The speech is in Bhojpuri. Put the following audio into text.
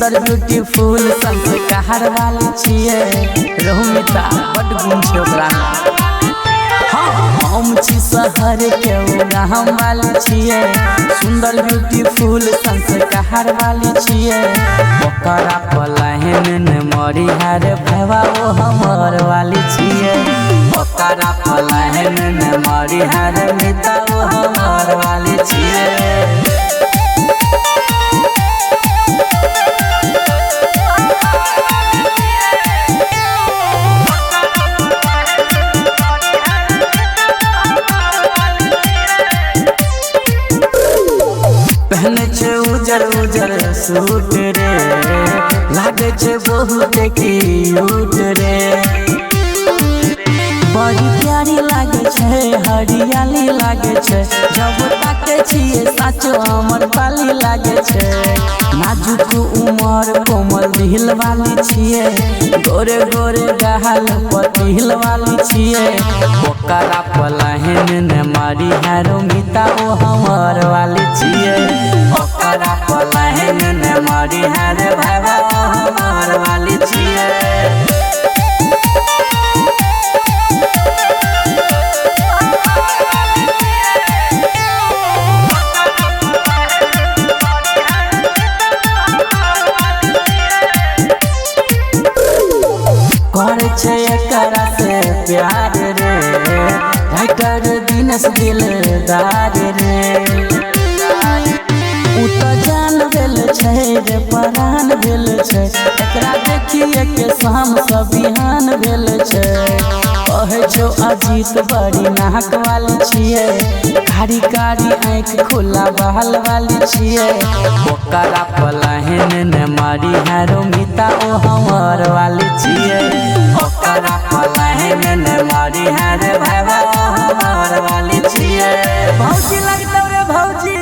सुंदर ब्यूटीफुल संस्कार वाली छिए रोमिता बड़ गुण छै ओकरा। हम छी शहर के गाम वाली छिए सुंदर ब्यूटीफुल संस्कार वाली छिए ओकरा पलायन ने मरी हार भैवा ओ हमर वाली छिए ओकरा पलायन ने मरी हार मिता ओ हमर वाली छिए। पहने छे उजर उजर सूट रे लागे छे बहुत क्यूट रे बड़ी प्यारी लागे छे हरियाली लागे छे जब ताके छिए साचो हमर पाली लागे छे नाजुक उमर कोमल दिल वाली छिए गोरे गोरे गाल पतिल वाली छिए ओकरा पलायन ने मारी हारो मिता ओ हमर वाली छिए ओकरा पलायन ने मारी हार भैवा ओ हमर वाली छिए। करे छे एकरा से प्यार रे राइटर दिनेश दिलदार रे उ तो जान भेल छे रे परान भेल छे एकरा देखिए के शाम सब बिहान भेल छे कहे छो अजीत बड़ी नाक वाली छिए कारी कारी आँख खुला बहाल वाली छिए ओकरा पलायन ने मारी हारो मिता ओ हमर वाली छिए ओकरा पलायन ने मारी हार भैवा ओ हमर वाली छिए। भौजी लगतौ रे भौजी।